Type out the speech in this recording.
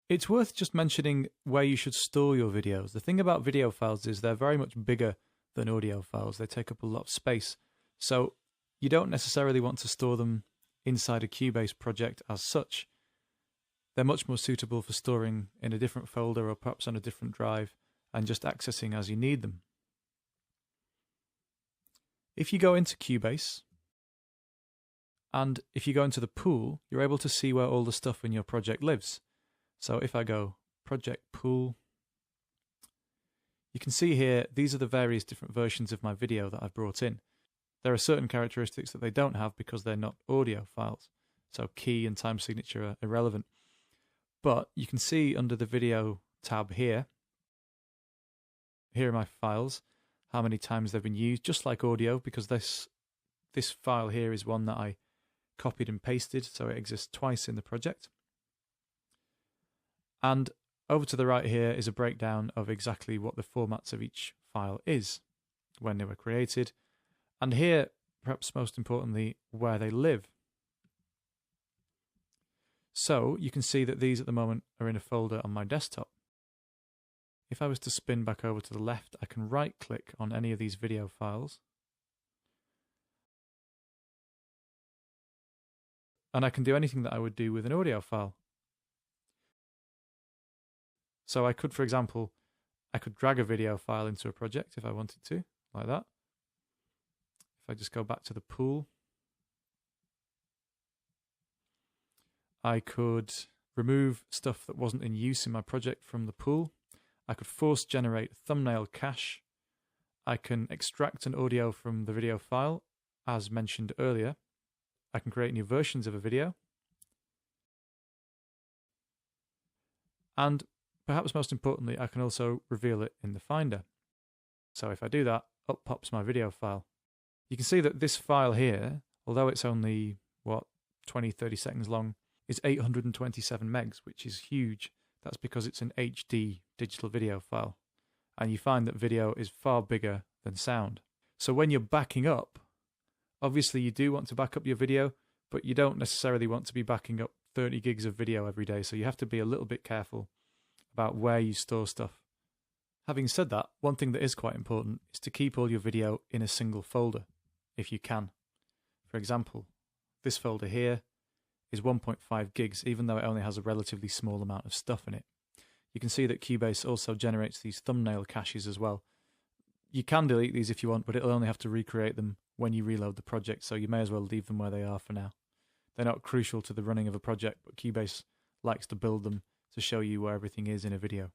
It's worth just mentioning where you should store your videos. The thing about video files is they're very much bigger than audio files. They take up a lot of space. So you don't necessarily want to store them inside a Cubase project as such. They're much more suitable for storing in a different folder or perhaps on a different drive and just accessing as you need them. If you go into Cubase, and if you go into the pool, you're able to see where all the stuff in your project lives. So if I go Project Pool, you can see here, these are the various different versions of my video that I've brought in. There are certain characteristics that they don't have because they're not audio files. So key and time signature are irrelevant. But you can see under the video tab here are my files, how many times they've been used, just like audio, because this file here is one that I copied and pasted, so it exists twice in the project. And over to the right here is a breakdown of exactly what the formats of each file is, when they were created, and here, perhaps most importantly, where they live. So you can see that these at the moment are in a folder on my desktop. If I was to spin back over to the left, I can right-click on any of these video files, and I can do anything that I would do with an audio file. So I could, for example, I could drag a video file into a project if I wanted to, like that. If I just go back to the pool, I could remove stuff that wasn't in use in my project from the pool. I could force generate thumbnail cache. I can extract an audio from the video file, as mentioned earlier. I can create new versions of a video. And perhaps most importantly, I can also reveal it in the Finder. So if I do that, up pops my video file. You can see that this file here, although it's only, 20-30 seconds long, is 827 megs, which is huge. That's because it's an HD digital video file. And you find that video is far bigger than sound. So when you're backing up, obviously you do want to back up your video, but you don't necessarily want to be backing up 30 gigs of video every day. So you have to be a little bit careful about where you store stuff. Having said that, one thing that is quite important is to keep all your video in a single folder, if you can. For example, this folder here is 1.5 gigs, even though it only has a relatively small amount of stuff in it. You can see that Cubase also generates these thumbnail caches as well. You can delete these if you want, but it'll only have to recreate them when you reload the project, so you may as well leave them where they are for now. They're not crucial to the running of a project, but Cubase likes to build them to show you where everything is in a video.